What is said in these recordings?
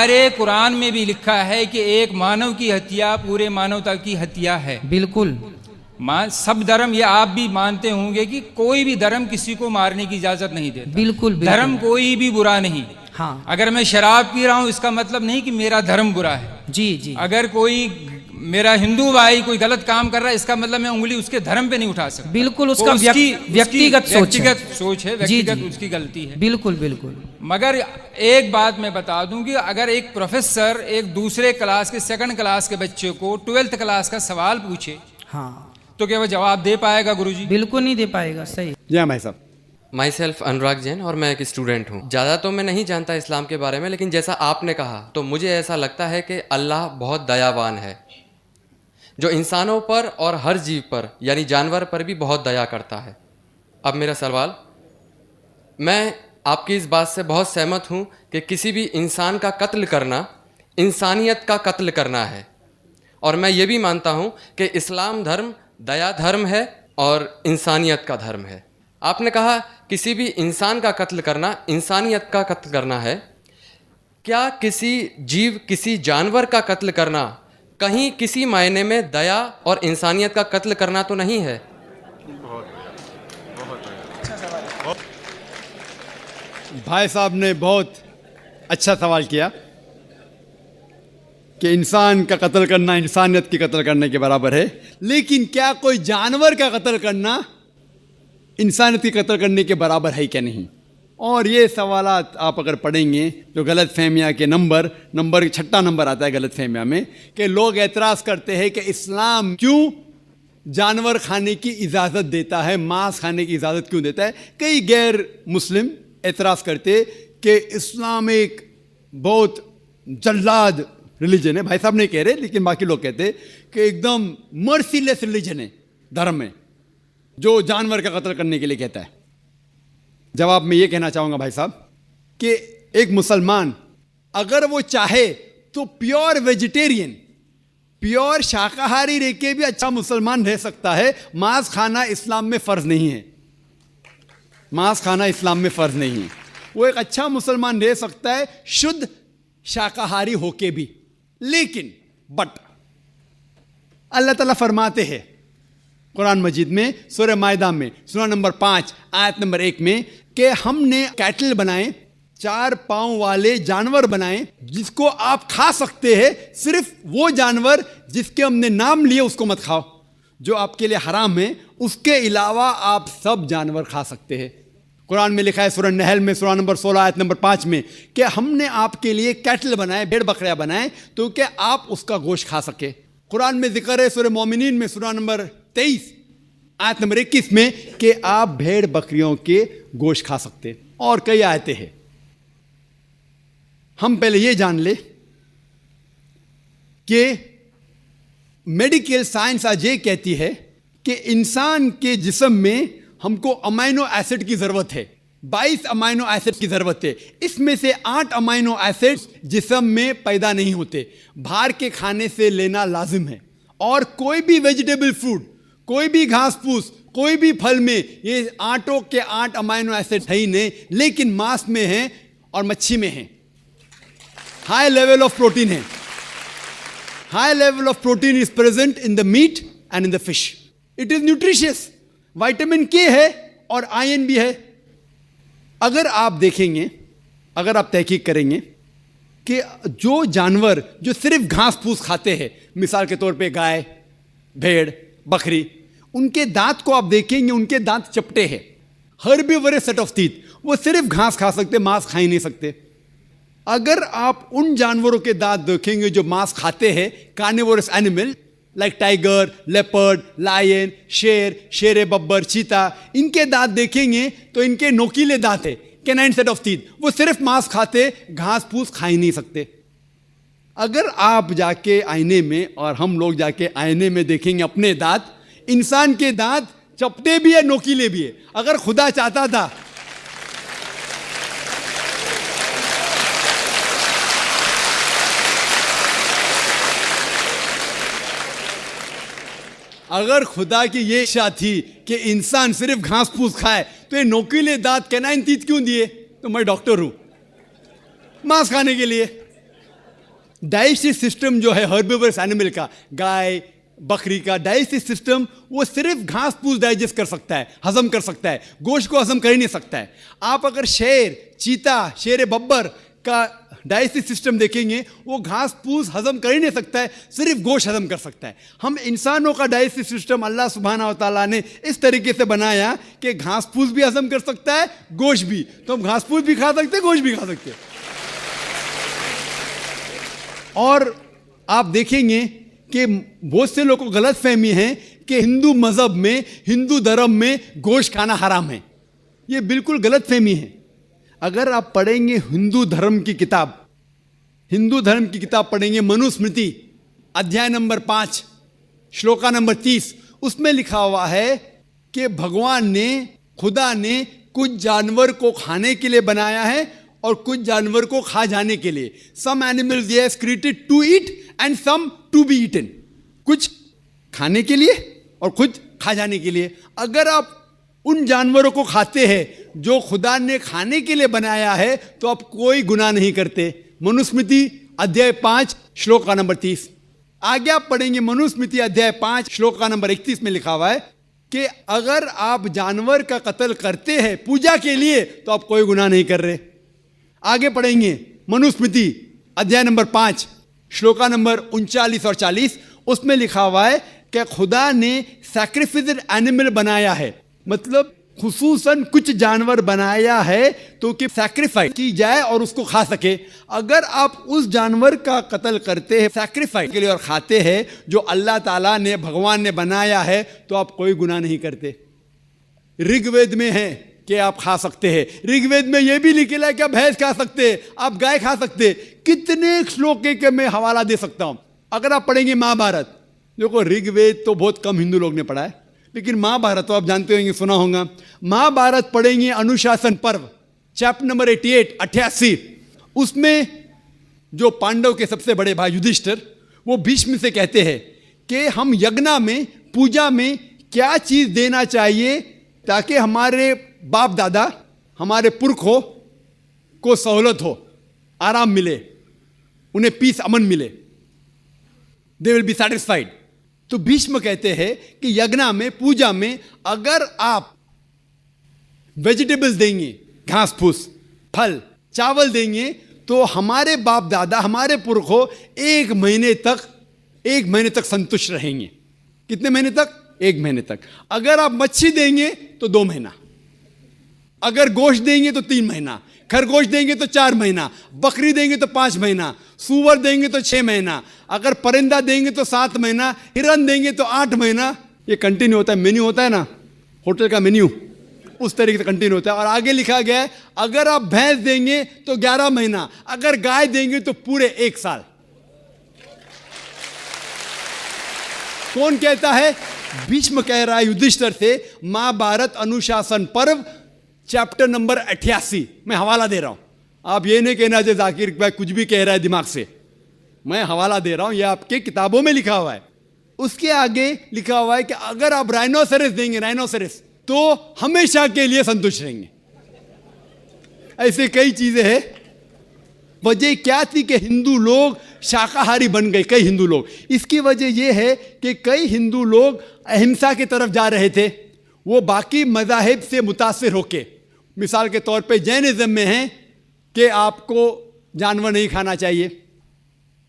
अरे कुरान में भी लिखा है कि एक मानव की हत्या पूरे मानवता की हत्या है। बिल्कुल। सब धर्म, ये आप भी मानते होंगे कि कोई भी धर्म किसी को मारने की इजाजत नहीं देता। बिल्कुल, बिल्कुल। धर्म कोई भी बुरा नहीं। हाँ। अगर मैं शराब पी रहा हूँ इसका मतलब नहीं कि मेरा धर्म बुरा है। जी जी। अगर कोई मेरा हिंदू भाई कोई गलत काम कर रहा है इसका मतलब मैं उंगली उसके धर्म पे नहीं उठा सकता। बिल्कुल, उसका व्यक्तिगत सोच है, व्यक्तिगत उसकी गलती है। बिल्कुल बिल्कुल। मगर एक बात मैं बता दूं कि अगर एक प्रोफेसर एक दूसरे क्लास के सेकंड क्लास के बच्चे को 12th क्लास का सवाल पूछे, हाँ, तो क्या वो जवाब दे पाएगा गुरुजी? बिल्कुल नहीं दे पाएगा। सही। जय भाई साहब। माई सेल्फ अनुराग जैन और मैं एक स्टूडेंट हूँ। ज़्यादा तो मैं नहीं जानता इस्लाम के बारे में, लेकिन जैसा आपने कहा तो मुझे ऐसा लगता है कि अल्लाह बहुत दयावान है, जो इंसानों पर और हर जीव पर यानी जानवर पर भी बहुत दया करता है। अब मेरा सवाल, मैं आपकी इस बात से बहुत सहमत हूँ कि किसी भी इंसान का कत्ल करना इंसानियत का कत्ल करना है, और मैं ये भी मानता हूँ कि इस्लाम धर्म दया धर्म है और इंसानियत का धर्म है। आपने कहा किसी भी इंसान का कत्ल करना इंसानियत का कत्ल करना है। क्या किसी जीव, किसी जानवर का कत्ल करना कहीं किसी मायने में दया और इंसानियत का कत्ल करना तो नहीं है? भाई साहब ने बहुत अच्छा सवाल किया कि इंसान का कत्ल करना इंसानियत की कत्ल करने के बराबर है, लेकिन क्या कोई जानवर का कत्ल करना इंसानियत की कत्ल करने के बराबर है क्या नहीं? और ये सवालात आप अगर पढ़ेंगे तो गलत फहमियाँ के नंबर 6 नंबर आता है गलत फहमिया में, कि लोग एतराज़ करते हैं कि इस्लाम क्यों जानवर खाने की इजाज़त देता है, मांस खाने की इजाज़त क्यों देता है। कई गैर मुस्लिम एतराज़ करते कि इस्लाम एक बहुत जल्लाद रिलीजन है। भाई साहब नहीं कह रहे, लेकिन बाकी लोग कहते कि एकदम मर्सीलेस रिलीजन है, धर्म है जो जानवर का कत्ल करने के लिए कहता है। जवाब में ये कहना चाहूँगा भाई साहब कि एक मुसलमान अगर वो चाहे तो प्योर वेजिटेरियन, प्योर शाकाहारी रह के भी अच्छा मुसलमान रह सकता है। मांस खाना इस्लाम में फ़र्ज नहीं है, मांस खाना इस्लाम में फ़र्ज नहीं है। वो एक अच्छा मुसलमान रह सकता है शुद्ध शाकाहारी होके भी। लेकिन बट अल्लाह ताला फरमाते हैं कुरान मजीद में सूरह मायदा में सूरा नंबर 5 आयत नंबर 1 में कि हमने कैटल बनाए, 4 पांव वाले जानवर बनाए जिसको आप खा सकते हैं। सिर्फ वो जानवर जिसके हमने नाम लिए उसको मत खाओ, जो आपके लिए हराम है। उसके अलावा आप सब जानवर खा सकते हैं। कुरान में लिखा है सूरह नहल में सूरा नंबर 16 आयत नंबर 5 में कि हमने आपके लिए कैटल बनाए, भेड़ बकरियां बनाए तो कि आप उसका गोश्त खा सके। कुरान में जिक्र है सूरह मोमिनीन में सूरा नंबर 23 आयत नंबर 21 में कि आप भेड़ बकरियों के गोश्त खा सकते, और कई आयतें हैं। हम पहले ये जान ले कि मेडिकल साइंस आज ये कहती है कि इंसान के जिस्म में हमको अमाइनो एसिड की जरूरत है, 22 अमाइनो एसिड की जरूरत है। इसमें से 8 अमाइनो एसिड जिस्म में पैदा नहीं होते, बाहर के खाने से लेना लाजिम है। और कोई भी वेजिटेबल फूड, कोई भी घास फूस, कोई भी फल में ये 8 के 8 अमाइनो एसिड है ही नहीं, लेकिन मांस में है और मच्छी में है। हाई लेवल ऑफ प्रोटीन है, high level of protein is present in the meat and in the fish. It is nutritious, vitamin के है और आयरन भी है। अगर आप देखेंगे, अगर आप तहकीक करेंगे कि जो जानवर जो सिर्फ घास फूस खाते हैं, मिसाल के तौर पे गाय, भेड़, बकरी, उनके दांत को आप देखेंगे, उनके दांत चपटे हैं, हर्बीवोरस सेट ऑफ टीथ। वो सिर्फ घास खा सकते, मांस खा ही नहीं सकते। अगर आप उन जानवरों के दांत देखेंगे जो मांस खाते हैं, carnivorous animal like tiger, leopard, lion, शेर बब्बर, चीता, इनके दांत देखेंगे तो इनके नोकीले दांत है, कैनाइन सेट ऑफ टीथ। वो सिर्फ मांस खाते, घास फूस खा ही नहीं सकते। अगर आप जाके आईने में और हम लोग जाके आईने में देखेंगे अपने दांत, इंसान के दांत चपटे भी है, नोकीले भी है। अगर खुदा चाहता था अगर खुदा की ये इच्छा थी कि इंसान सिर्फ घास फूस खाए तो ये नोकीले दांत कैनाइन टीथ क्यों दिए? तो मैं डॉक्टर हूं, मांस खाने के लिए। डाइजेस्टिव सिस्टम जो है हर्बिवरस एनिमल का, गाय बकरी का डाइजेस्टिव सिस्टम, वो सिर्फ घास फूस डाइजेस्ट कर सकता है, हजम कर सकता है, गोश्त को हजम कर ही नहीं सकता है। आप अगर शेर, चीता, शेर बब्बर का डाइजेस्टिव सिस्टम देखेंगे, वो घास फूस हजम कर ही नहीं सकता है, सिर्फ गोश्त हजम कर सकता है। हम इंसानों का डाइजेस्टिव सिस्टम अल्लाह सुब्हाना व तआला ने इस तरीके से बनाया कि घास फूस भी हजम कर सकता है, गोश्त भी। तो हम घास फूस भी खा सकते हैं, गोश्त भी खा सकते हैं। और आप देखेंगे कि बहुत से लोगों को गलत फहमी है कि हिंदू मजहब में, हिंदू धर्म में गोश्त खाना हराम है। ये बिल्कुल गलत फहमी है। अगर आप पढ़ेंगे हिंदू धर्म की किताब, हिंदू धर्म की किताब पढ़ेंगे, मनुस्मृति अध्याय नंबर 5 श्लोका नंबर 30, उसमें लिखा हुआ है कि भगवान ने, खुदा ने कुछ जानवर को खाने के लिए बनाया है और कुछ जानवर को खा जाने के लिए। Some animals they have created to eat and some to be eaten. कुछ खाने के लिए और कुछ खा जाने के लिए। अगर आप उन जानवरों को खाते हैं जो खुदा ने खाने के लिए बनाया है, तो आप कोई गुनाह नहीं करते। मनुस्मृति अध्याय 5 श्लोक का नंबर 30। आगे आप पढ़ेंगे मनुस्मृति अध्याय 5 श्लोक का नंबर 31 में लिखा हुआ है कि अगर आप जानवर का कत्ल करते हैं पूजा के लिए, तो आप कोई गुनाह नहीं कर रहे। आगे पढ़ेंगे मनुस्मृति अध्याय नंबर 5 श्लोका नंबर 39 और 40, उसमें लिखा हुआ है कि खुदा ने सैक्रिफिस्ड एनिमल बनाया है, मतलब खुसूसन कुछ जानवर बनाया है तो कि सैक्रिफाइस की जाए और उसको खा सके। अगर आप उस जानवर का कत्ल करते हैं सैक्रिफाइस के लिए और खाते हैं जो अल्लाह ताला ने, भगवान ने बनाया है, तो आप कोई गुनाह नहीं करते। ऋग्वेद में है कि आप खा सकते हैं। ऋग्वेद में यह भी लिखा है कि आप भैंस खा सकते हैं, आप गाय खा सकते हैं। कितने श्लोक के मैं हवाला दे सकता हूं। अगर आप पढ़ेंगे महाभारत, देखो ऋग्वेद तो बहुत कम हिंदू लोग ने पढ़ा है, लेकिन महाभारत तो आप जानते होंगे, सुना होगा। महाभारत पढ़ेंगे अनुशासन पर्व चैप्टर नंबर 88, उसमें जो पांडव के सबसे बड़े भाई युधिष्ठिर, वो भीष्म से कहते हैं कि हम यज्ञ में, पूजा में क्या चीज देना चाहिए ताकि हमारे बाप दादा, हमारे पुरखों को सहूलत हो, आराम मिले, उन्हें पीस, अमन मिले, दे विल बी सेटिस्फाइड। तो भीष्म कहते हैं कि यज्ञ में, पूजा में अगर आप वेजिटेबल्स देंगे, घास फूस, फल, चावल देंगे, तो हमारे बाप दादा, हमारे पुरखों 1 महीने तक संतुष्ट रहेंगे। कितने महीने तक? 1 महीने तक। अगर आप मच्छी देंगे तो 2 महीना, अगर गोश्त देंगे तो 3 महीना, खरगोश देंगे तो 4 महीना, बकरी देंगे तो 5 महीना, सूअर देंगे तो 6 महीना, अगर परिंदा देंगे तो 7 महीना, हिरन देंगे तो 8 महीना। ये कंटिन्यू होता है, मेन्यू होता है ना, होटल का मेन्यू, उस तरीके से कंटिन्यू होता है। और आगे लिखा गया है अगर आप भैंस देंगे तो 11 महीना, अगर गाय देंगे तो पूरे 1 साल। कौन कहता है? भीष्म कह रहा है युधिष्ठिर से। महाभारत अनुशासन पर्व चैप्टर नंबर 88, मैं हवाला दे रहा हूं। आप ये नहीं कहना जो जाकिर भाई कुछ भी कह रहा है दिमाग से, मैं हवाला दे रहा हूं, ये आपके किताबों में लिखा हुआ है। उसके आगे लिखा हुआ है कि अगर आप राइनोसेरस देंगे, राइनोसेरस, तो हमेशा के लिए संतुष्ट रहेंगे। ऐसे कई चीजें हैं। वजह क्या थी कि हिंदू लोग शाकाहारी बन गए, कई हिंदू लोग। इसकी वजह यह है कि कई हिंदू लोग अहिंसा की तरफ जा रहे थे, वो बाकी मज़ाहिब से मुतासिर होके। मिसाल के तौर पे जैनिज्म में है कि आपको जानवर नहीं खाना चाहिए,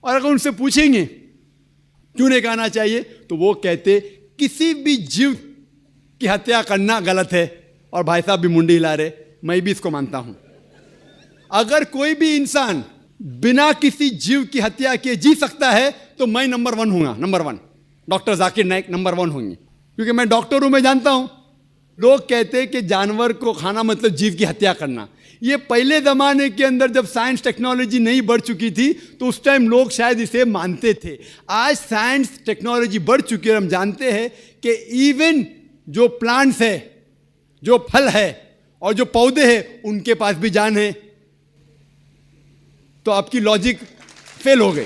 और अगर उनसे पूछेंगे क्यों नहीं खाना चाहिए, तो वो कहते किसी भी जीव की हत्या करना गलत है। और भाई साहब भी मुंडी हिला रहे, मैं भी इसको मानता हूं। अगर कोई भी इंसान बिना किसी जीव की हत्या किए जी सकता है तो मैं नंबर 1 हूँगा, number 1। Doctor Zakir Naik number 1 होंगे, क्योंकि मैं डॉक्टर हूँ, मैं जानता हूँ। लोग कहते हैं कि जानवर को खाना मतलब जीव की हत्या करना। ये पहले ज़माने के अंदर जब साइंस टेक्नोलॉजी नहीं बढ़ चुकी थी तो उस टाइम लोग शायद इसे मानते थे। आज साइंस टेक्नोलॉजी बढ़ चुकी है, हम जानते हैं कि इवन जो प्लांट्स है, जो फल है और जो पौधे हैं, उनके पास भी जान है। तो आपकी लॉजिक फेल हो गई।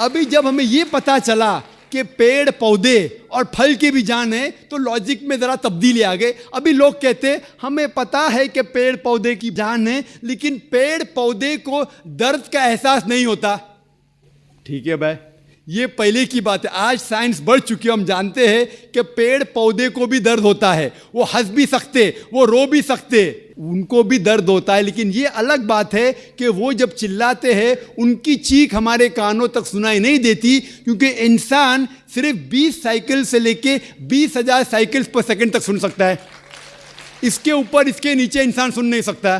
अभी जब हमें यह पता चला कि पेड़ पौधे और फल की भी जान है, तो लॉजिक में ज़रा तब्दीली आ गई। अभी लोग कहते हैं हमें पता है कि पेड़ पौधे की जान है, लेकिन पेड़ पौधे को दर्द का एहसास नहीं होता। ठीक है भाई, ये पहले की बात है। आज साइंस बढ़ चुकी है, हम जानते हैं कि पेड़ पौधे को भी दर्द होता है। वो हंस भी सकते, वो रो भी सकते, उनको भी दर्द होता है। लेकिन ये अलग बात है कि वो जब चिल्लाते हैं उनकी चीख हमारे कानों तक सुनाई नहीं देती, क्योंकि इंसान सिर्फ 20 साइकिल से लेके 20,000 साइकिल्स पर सेकंड तक सुन सकता है। इसके ऊपर इसके नीचे इंसान सुन नहीं सकता।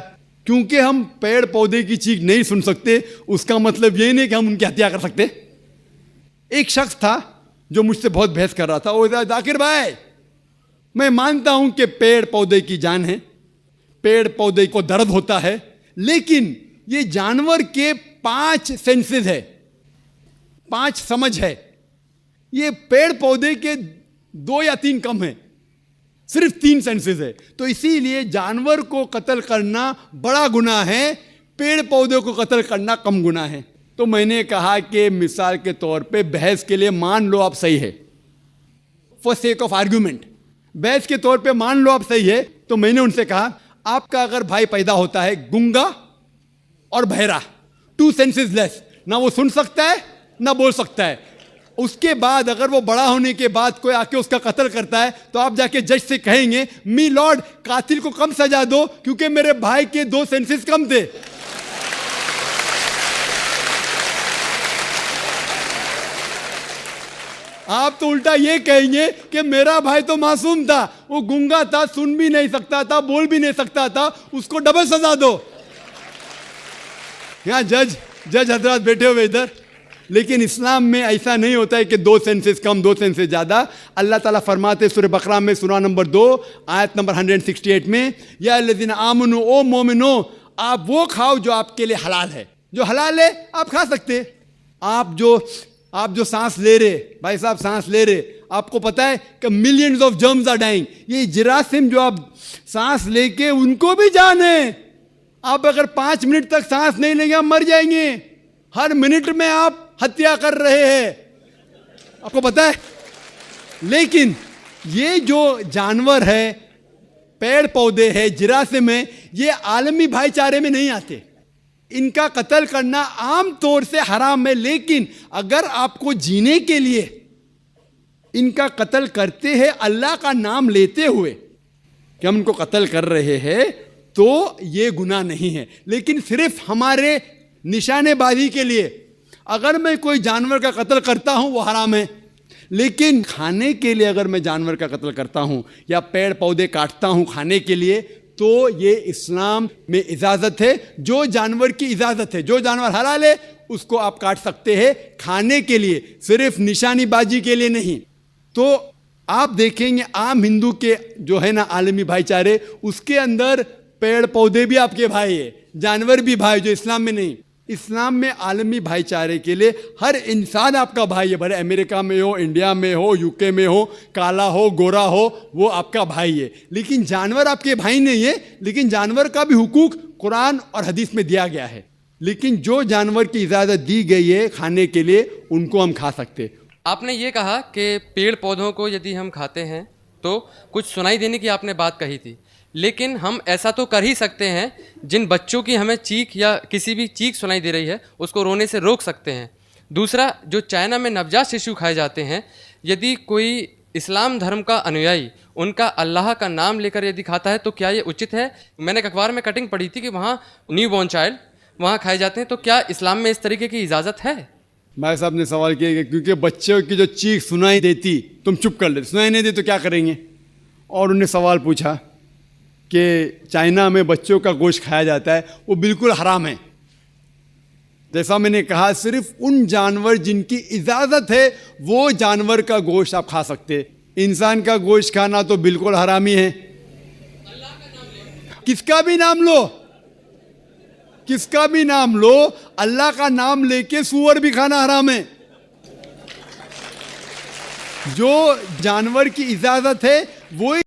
क्योंकि हम पेड़ पौधे की चीख नहीं सुन सकते, उसका मतलब ये नहीं कि हम उनकी हत्या कर सकते। एक शख्स था जो मुझसे बहुत बहस कर रहा था। वो जाकिर भाई, मैं मानता हूं कि पेड़ पौधे की जान है, पेड़ पौधे को दर्द होता है, लेकिन ये जानवर के 5 सेंसेस है, 5 समझ है। ये पेड़ पौधे के 2 या 3 कम है, सिर्फ 3 सेंसेस है। तो इसीलिए जानवर को कत्ल करना बड़ा गुनाह है, पेड़ पौधे को कत्ल करना कम गुनाह है। तो मैंने कहा कि मिसाल के तौर पे बहस के लिए मान लो आप सही है, फॉर सेक ऑफ आर्ग्यूमेंट, बहस के तौर पे मान लो आप सही है। तो मैंने उनसे कहा आपका अगर भाई पैदा होता है गूंगा और बहरा, 2 सेंसेस लेस, ना वो सुन सकता है ना बोल सकता है, उसके बाद अगर वो बड़ा होने के बाद कोई आके उसका कत्ल करता है, तो आप जाके जज से कहेंगे मी लॉर्ड कातिल को कम सजा दो क्योंकि मेरे भाई के 2 सेंसेस कम थे। आप तो उल्टा ये कहेंगे कि मेरा भाई तो मासूम था, वो गूंगा था, सुन भी नहीं सकता था, बोल भी नहीं सकता था, उसको डबल सजा दो। यहां जज हजरात बैठे हुए इधर। लेकिन इस्लाम में ऐसा नहीं होता है कि 2 सेंसेस कम 2 सेंसेस ज्यादा। अल्लाह ताला फरमाते सूरह बकरा में सूरा नंबर 2 आयत नंबर 168 में, या अल्लज़ीना आमनू, ओ मोमिनो, आप वो खाओ जो आपके लिए हलाल है। जो हलाल है आप खा सकते। आप जो सांस ले रहे, भाई साहब सांस ले रहे, आपको पता है कि millions of germs are dying. ये जरासीम जो आप सांस लेके, उनको भी जान है। आप अगर 5 मिनट तक सांस नहीं लेंगे आप मर जाएंगे। हर मिनट में आप हत्या कर रहे हैं, आपको पता है। लेकिन ये जो जानवर है, पेड़ पौधे है, जरासीम है, ये आलमी भाईचारे में नहीं आते। इनका कत्ल करना आम तौर से हराम है। लेकिन अगर आपको जीने के लिए इनका कत्ल करते हैं अल्लाह का नाम लेते हुए कि हम इनको कत्ल कर रहे हैं, तो ये गुनाह नहीं है। लेकिन सिर्फ हमारे निशानेबाजी के लिए अगर मैं कोई जानवर का कत्ल करता हूं वो हराम है। लेकिन खाने के लिए अगर मैं जानवर का कत्ल करता हूं या पेड़ पौधे काटता हूं खाने के लिए, तो ये इस्लाम में इजाज़त है। जो जानवर की इजाज़त है, जो जानवर हलाल है, उसको आप काट सकते हैं खाने के लिए, सिर्फ निशानीबाजी के लिए नहीं। तो आप देखेंगे आम हिंदू के जो है ना आलमी भाईचारे, उसके अंदर पेड़ पौधे भी आपके भाई है, जानवर भी भाई, जो इस्लाम में नहीं। इस्लाम में आलमी भाईचारे के लिए हर इंसान आपका भाई है, भले अमेरिका में हो, इंडिया में हो, यूके में हो, काला हो, गोरा हो, वो आपका भाई है। लेकिन जानवर आपके भाई नहीं है। लेकिन जानवर का भी हुकूक कुरान और हदीस में दिया गया है। लेकिन जो जानवर की इजाज़त दी गई है खाने के लिए, उनको हम खा सकते। आपने ये कहा कि पेड़ पौधों को यदि हम खाते हैं तो कुछ सुनाई देने की आपने बात कही थी, लेकिन हम ऐसा तो कर ही सकते हैं, जिन बच्चों की हमें चीख या किसी भी चीख सुनाई दे रही है उसको रोने से रोक सकते हैं। दूसरा, जो चाइना में नवजात शिशु खाए जाते हैं, यदि कोई इस्लाम धर्म का अनुयायी उनका अल्लाह का नाम लेकर यदि खाता है तो क्या ये उचित है? मैंने एक अखबार में कटिंग पढ़ी थी कि वहाँ न्यू बॉर्न चाइल्ड वहाँ खाए जाते हैं, तो क्या इस्लाम में इस तरीके की इजाज़त है? भाई साहब ने सवाल किया कि क्योंकि बच्चों की जो चीख सुनाई देती, तुम चुप कर लेते, सुनाई नहीं दे तो क्या करेंगे? और उन्हें सवाल पूछा कि चाइना में बच्चों का गोश्त खाया जाता है, वो बिल्कुल हराम है। जैसा मैंने कहा, सिर्फ उन जानवर जिनकी इजाज़त है वो जानवर का गोश्त आप खा सकते। इंसान का गोश्त खाना तो बिल्कुल हरामी है। किसका भी नाम लो, किसका भी नाम लो, अल्लाह का नाम लेके सूअर भी खाना हराम है। जो जानवर की इजाज़त है वो